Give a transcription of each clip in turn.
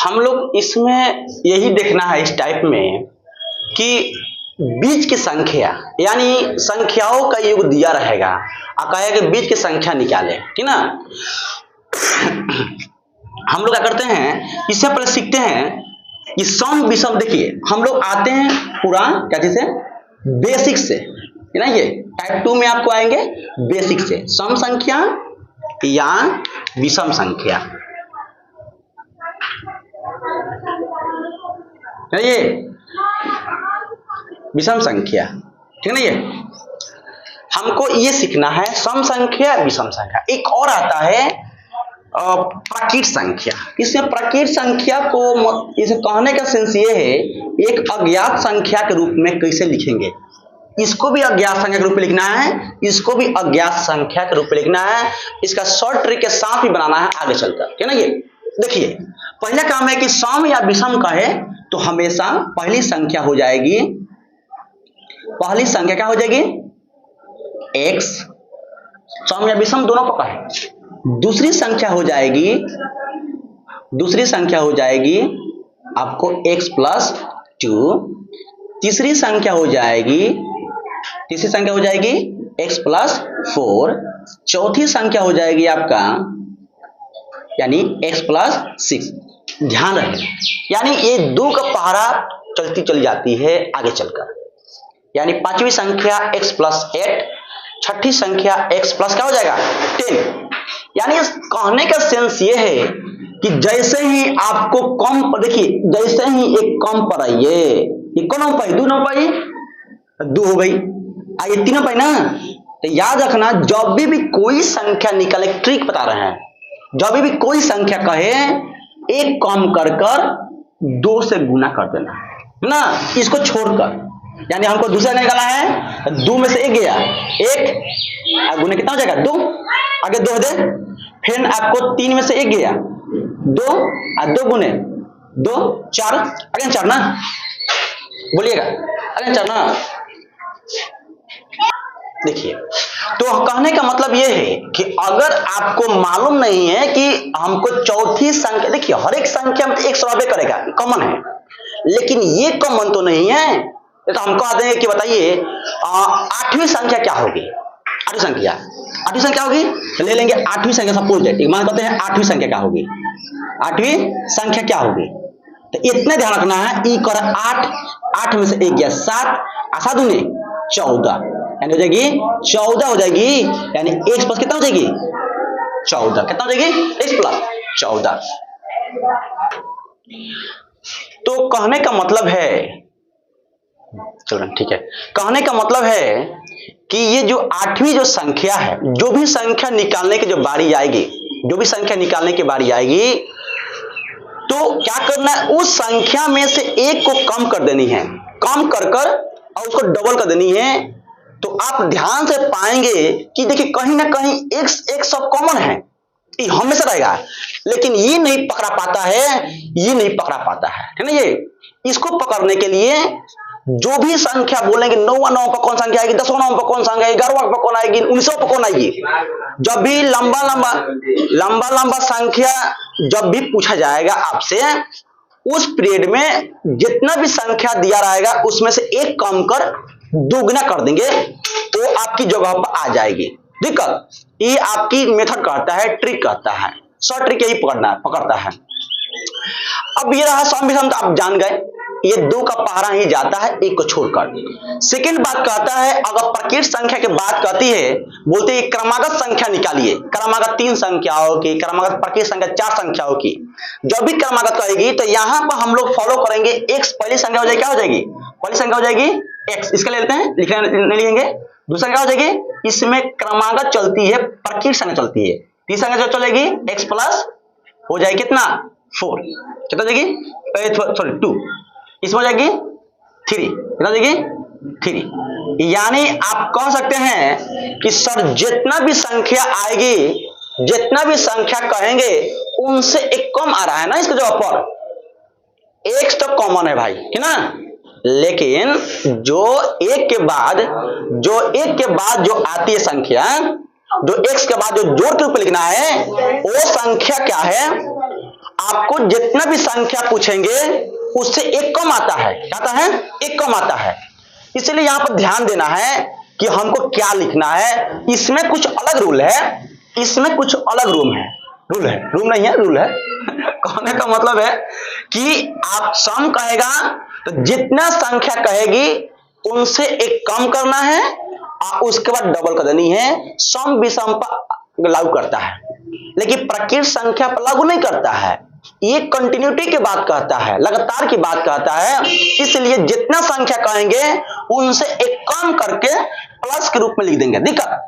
हम लोग इसमें यही देखना है इस टाइप में कि बीज की संख्या यानी संख्याओं का योग दिया रहेगा और कहेगा कि बीज की संख्या निकाले, ठीक ना। हम लोग क्या करते हैं, इससे पहले सीखते हैं कि सम विषम। देखिए हम लोग आते हैं पूरा क्या चीज से, बेसिक से, है ना। ये टाइप 2 में आपको आएंगे बेसिक से, सम संख्या या विषम संख्या, ये विषम संख्या, ठीक है ना। ये हमको ये सीखना है, सम संख्या विषम संख्या। एक और आता है प्राकृत संख्या। इसमें प्राकृत संख्या को इसे कहने का सेंस ये है, एक अज्ञात संख्या के रूप में कैसे लिखेंगे। इसको भी अज्ञात संख्या के रूप में लिखना है, इसको भी अज्ञात संख्या के रूप में लिखना है। इसका शॉर्ट ट्रिक के साथ भी बनाना है आगे चलकर, ठीक है ना। ये देखिए पहला काम है कि सम या विषम कहे तो हमेशा पहली संख्या हो जाएगी, पहली संख्या क्या हो जाएगी, x। सम या विषम दोनों को कहे। दूसरी संख्या हो जाएगी, दूसरी संख्या हो जाएगी आपको x प्लस 2। तीसरी संख्या हो जाएगी, तीसरी संख्या हो जाएगी x प्लस 4। चौथी संख्या हो जाएगी आपका यानी x प्लस 6। ध्यान रहे यानी ये 2 का पहाड़ा चलती चली जाती है आगे चलकर, यानी पांचवी संख्या x प्लस 8, छठी संख्या x प्लस क्या हो जाएगा 10। यानी कहने का सेंस ये है कि जैसे ही आपको कम, देखिए जैसे ही एक कम पर आइए, ये कौन हो पाई, 2 ना पाई, 2 हो गई, आइए 3 पाई ना। तो याद रखना जब भी कोई संख्या निकाले, ट्रिक बता रहे हैं, जब भी कोई संख्या कहे एक कम कर 2 से गुना कर देना है ना, इसको छोड़कर। यानी हमको दूसरा निकाला है, 2 में से 1 गया, 1 गुने कितना हो जाएगा 2, आगे 2 दे, फिर आपको 3 में से 1 गया 2 और 2 गुने 2 4, अगेन 4 ना, बोलिएगा अगेन 4 ना। देखिए तो कहने का मतलब यह है कि अगर आपको मालूम नहीं है कि हमको चौथी संख्या, देखिए हर एक संख्या में एक स्वाभावे करेगा, कॉमन है, लेकिन ये कॉमन तो नहीं है। तो हमको आते हैं कि बताइए 8वीं संख्या क्या होगी, 8वीं संख्या, 8वीं संख्या होगी, ले लेंगे 8वीं संख्या सपोज दैट, मान करते हैं 8वीं संख्या क्या होगी, 8वीं संख्या क्या होगी। तो इतना ध्यान रखना है, ई कर 8, 8 में से 1 गया 7, आसा दूने 14, यानी हो जाएगी 14 हो जाएगी, यानी x प्लस कितना हो जाएगी 14, कितना हो जाएगी x प्लस 14। तो कहने का मतलब है, चलो ठीक है, कहने का मतलब है कि ये जो 8वीं जो संख्या है, जो भी संख्या निकालने की जो बारी आएगी, जो भी संख्या निकालने की बारी आएगी, तो क्या करना है, उस संख्या में से एक को कम कर देनी है, कम कर और उसको डबल कर देनी है। तो आप ध्यान से पाएंगे कि देखिए कहीं ना कहीं एक सब कॉमन है, ये हमेशा रहेगा, लेकिन ये नहीं पकड़ा पाता है, ये नहीं पकड़ा पाता है ना। ये इसको पकड़ने के लिए जो भी संख्या बोलेंगे, 9 पर कौन संख्या आएगी, 10 पर कौन संख्या आएगी, 11 पर कौन आएगी, 19 पर कौन आएगी, जब भी लंबा संख्या जब भी पूछा जाएगा आपसे, उस पीरियड में जितना भी संख्या दिया रहेगा उसमें से एक कम कर दोगुना कर देंगे, तो आपकी जगह पर आ जाएगी। दिक्कत ये आपकी मेथड कहता है, ट्रिक कहता है, शॉर्ट ट्रिक यही पकड़ता है। अब ये रहा सम विषम, आप जान गए, ये 2 का पहाड़ा ही जाता है 1 को छोड़कर। सेकेंड बात कहता है, अगर प्रकृत संख्या की बात कहती है, बोलते हैं क्रमागत संख्या निकालिए, क्रमागत 3 संख्याओं की, क्रमागत प्रकृत संख्या 4 संख्याओं की। जब भी क्रमागत कहेगी तो यहां पर हम लोग फॉलो करेंगे, x पहली संख्या हो जाएगी, क्या हो जाएगी, पहली संख्या हो जाएगी x, इसका ले लेते हैं, लिखना नहीं लिखेंगे। दूसरा क्या हो जाएगी, इसमें क्रमागत चलती है, प्रकृत संख्या चलती है, तीसरी संख्या जो चलेगी x प्लस हो जाएगी कितना 4, कितना हो जाएगी सॉरी 2, इसमें हो जाएगी 3, कितना हो जाएगी 3। यानी आप कह सकते हैं कि सर जितना भी संख्या आएगी, जितना भी संख्या कहेंगे उनसे एक कम आ रहा है ना इसके जवाब पर, x तो कॉमन है भाई, है ना, लेकिन जो एक के बाद जो आती है संख्या, जो x के बाद जो जोड़ के ऊपर लिखना है, वो संख्या क्या है, आपको जितना भी संख्या पूछेंगे उससे एक कम आता है। क्या आता है? एक कम आता है। इसलिए यहां पर ध्यान देना है कि हमको क्या लिखना है। इसमें कुछ अलग रूल है, इसमें कुछ अलग रूल है, रूम नहीं है, रूल है। कहने का मतलब है कि आप सम कहेगा तो जितना संख्या कहेगी उनसे एक कम करना है और उसके बाद डबल कर देनी है। सम विषम पर लागू करता है, लेकिन प्रकृत संख्या पर लागू नहीं करता है। ये कंटिन्यूटी की बात कहता है, लगातार की बात कहता है। इसलिए जितना संख्या कहेंगे उनसे एक कम करके प्लस के रूप में लिख देंगे। दिक्कत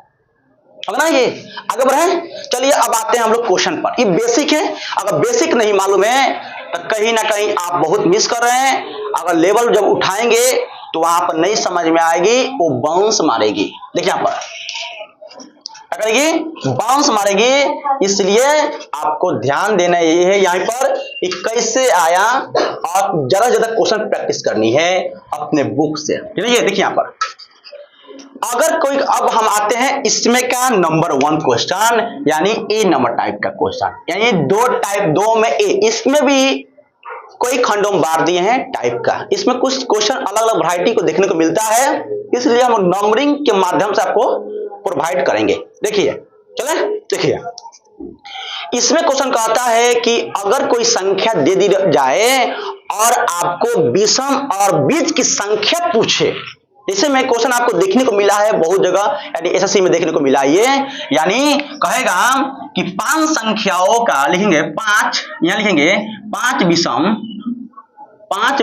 ना ये। आगे बढ़े, चलिए अब आते हैं हम लोग क्वेश्चन पर। ये बेसिक है, अगर बेसिक नहीं मालूम है तो कहीं ना कहीं आप बहुत मिस कर रहे हैं। अगर लेवल जब उठाएंगे तो वहां पर नहीं समझ में आएगी, वो बाउंस मारेगी। देखिए यहां पर क्या करेगी? बाउंस मारेगी। इसलिए आपको ध्यान देना ये है यहाँ पर कि कैसे आया और ज्यादा क्वेश्चन प्रैक्टिस करनी है अपने बुक से। ये देखिए यहाँ पर अगर कोई, अब हम आते हैं इसमें का नंबर 1 क्वेश्चन, यानी ए नंबर टाइप का क्वेश्चन, यानी दो टाइप, दो में ए। इसमें भी कोई खंडों में बांट दिए हैं टाइप का। इसमें कुछ क्वेश्चन अलग अलग वैरायटी को देखने को मिलता है, इसलिए हम नंबरिंग के माध्यम से आपको प्रोवाइड करेंगे। देखिए, चले देखिए, इसमें क्वेश्चन कहता है कि अगर कोई संख्या दे दी जाए और आपको विषम और बीज की संख्या पूछे। जैसे में क्वेश्चन आपको देखने को मिला है बहुत जगह, यानी एसएससी में देखने को मिला ये, यानी कहेगा कि 5 संख्याओं का लिखेंगे, 5 यहां लिखेंगे 5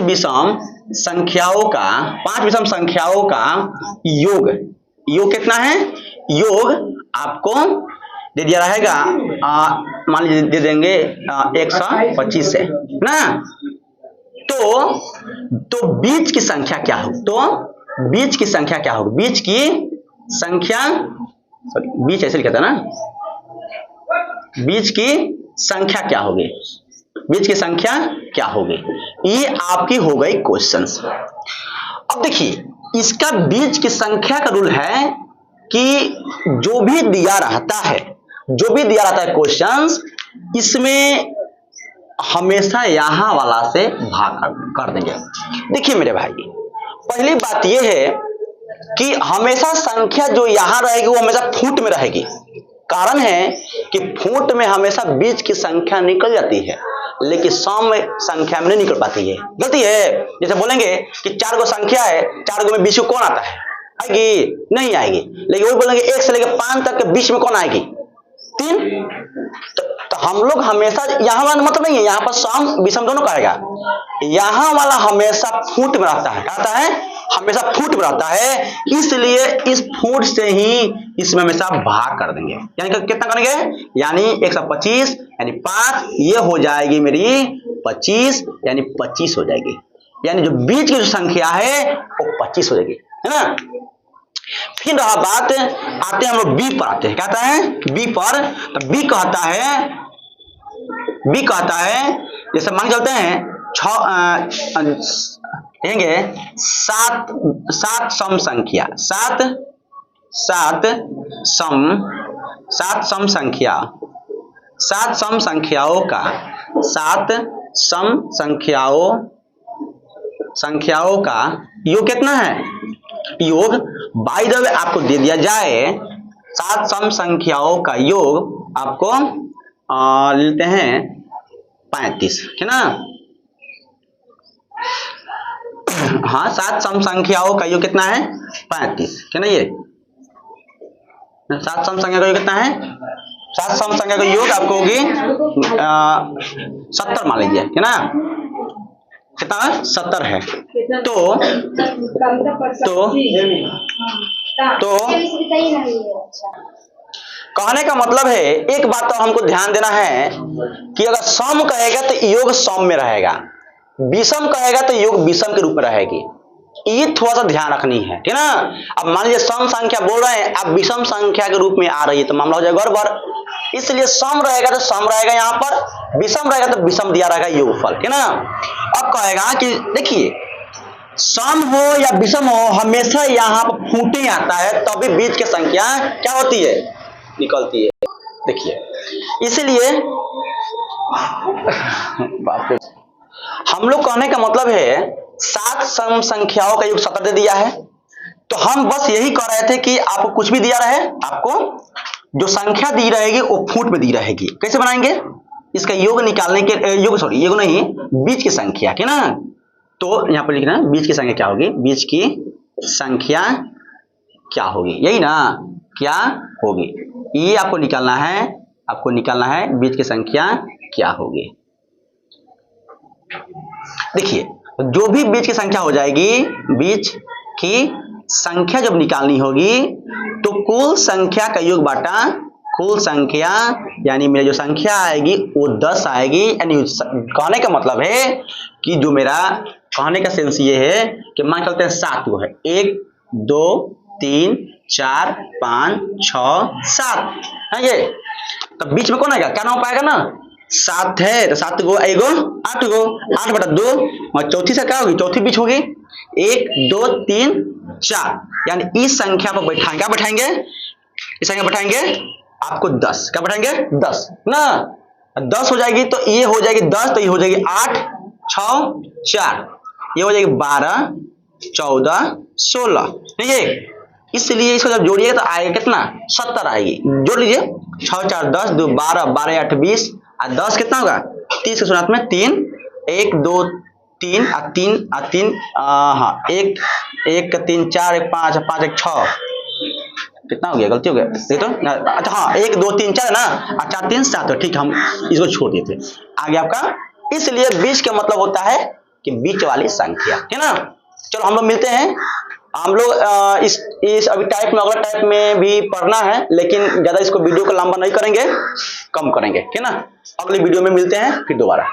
विषम संख्याओं का, 5 विषम संख्याओं का योग। योग कितना है? योग आपको दे दिया रहेगा, मान लीजिए दे देंगे 125 से ना। तो बीज की संख्या क्या हो? तो बीज की संख्या क्या होगी? बीज की संख्या, बीज ऐसे लिखा था ना, बीज की संख्या क्या होगी? बीज की संख्या क्या होगी? ये आपकी हो गई क्वेश्चंस। अब देखिए, इसका बीज की संख्या का रूल है कि जो भी दिया रहता है क्वेश्चंस, इसमें हमेशा यहां वाला से भाग कर देंगे। देखिए मेरे भाई, पहली बात यह है कि हमेशा संख्या जो यहां रहेगी वो हमेशा फुट में रहेगी। कारण है कि फुट में हमेशा बीज की संख्या निकल जाती है, लेकिन सम संख्या में नहीं निकल पाती है। गलती है। जैसे बोलेंगे कि 4 गो संख्या है, 4 गो में बीच में कौन आता है? आएगी? नहीं आएगी। लेकिन वही बोलेंगे 1 से लेकर 5 तक के बीच में कौन आएगी? 3। तो हम लोग हमेशा यहां वाला मतलब नहीं है, यहां पर सम विषम दोनों कहेगा। यहां वाला हमेशा फुट में रहता है, कहता है हमेशा फुट में रहता है। इसलिए इस फुट से ही इसमें हमेशा भाग कर देंगे। यानी कितना करेंगे? यानी 125 यानी 5, ये हो जाएगी मेरी 25, यानी 25 हो जाएगी। यानी जो बीच की जो संख्या है वो 25 हो जाएगी, है ना। फिर रहा बात, आते हैं हम लोग बी पर आते हैं। कहता है बी पर, तो बी कहता है जैसे मान चलते हैं 7 सम संख्या, 7 सम संख्याओं का, 7 सम संख्याओं का योग कितना है? योग बाय द वे आपको दे दिया जाए 7 सम संख्याओं का योग आपको लेते हैं 35, है ना। हाँ, 7 सम संख्याओं का योग कितना है? 35, है ना। ये 7 सम संख्या का योग कितना है? 7 सम संख्या का योग आपको होगी 70 मान लीजिए, है ना। कितना है? 70 है। तो कहने का मतलब है, एक बात तो हमको ध्यान देना है कि अगर सम कहेगा तो योग सम में रहेगा, विषम कहेगा तो योग विषम के रूप में रहेगी। ये थोड़ा सा ध्यान रखनी है, ठीक ना। अब मान लीजिए सम संख्या बोल रहे हैं, अब विषम संख्या के रूप में आ रही है तो मामला हो जाएगा गड़बड़। इसलिए सम रहेगा तो सम रहेगा, यहाँ पर विषम रहेगा तो विषम दिया रहेगा योगफल, ठीक ना। अब कहेगा कि देखिए सम हो या विषम हो, हमेशा यहाँ पर फूटे आता है, तभी बीच की संख्या क्या होती है? निकलती है। देखिए इसलिए हम लोग कहने का मतलब है 7 सम संख्याओं का योग 17 दे दिया है, तो हम बस यही कह रहे थे कि आपको कुछ भी दिया रहे, आपको जो संख्या दी रहेगी वो फुट में दी रहेगी। कैसे बनाएंगे इसका योग निकालने के योग नहीं, बीज की संख्या है ना। तो यहां पर लिखना बीज की संख्या क्या होगी, बीज की संख्या क्या होगी, यही ना, क्या होगी, ये आपको निकालना है, बीज की संख्या क्या होगी। देखिए जो भी बीज की संख्या हो जाएगी, बीज की संख्या जब निकालनी होगी तो कुल संख्या का योग बांटा कुल संख्या, यानी मेरी जो संख्या आएगी वो 10 आएगी। यानी कहने का मतलब है कि जो मेरा कहने का सेंस ये है कि मान चलते हैं 7 को है, 1 2 3 4 5 6 7 है ये, तब बीच में कौन आएगा, क्या नाम पाएगा ना, 7 है तो 7 गो एगो 8 गो, 8 बटा 2 और चौथी से क्या होगी, चौथी बीच होगी 1 2 3 4, यानी इस संख्या पर बैठाएंगे, क्या बैठाएंगे, इस संख्या बैठाएंगे आपको 10, क्या बैठाएंगे 10 ना, 10 हो जाएगी तो ये हो जाएगी 10, तो ये हो जाएगी 8 6 4, ये हो जाएगी 12 14 16, ठीक है। इसलिए इसको जब जोड़िएगा तो आएगा कितना, 70 आएगी। जोड़ लीजिए 6 4 10 2 12 12 8 20 और 10 कितना होगा, 30 के शुरुआत में 3 1 2 3 और 3 हाँ 1 1 3 4 1 5 5 1 6, कितना हो गया, गलती हो गया, देखो तो अच्छा हाँ 1 2 3 4 ना, और 4 3 7, ठीक हम इसको छोड़ दिए थे आगे आपका। इसलिए बीच का मतलब होता है कि बीच वाली संख्या, है ना। चलो हम लोग मिलते हैं, हम लोग इस अभी टाइप में, अगला टाइप में भी पढ़ना है, लेकिन ज्यादा इसको वीडियो को लंबा नहीं करेंगे, कम करेंगे, है ना। अगले वीडियो में मिलते हैं फिर दोबारा।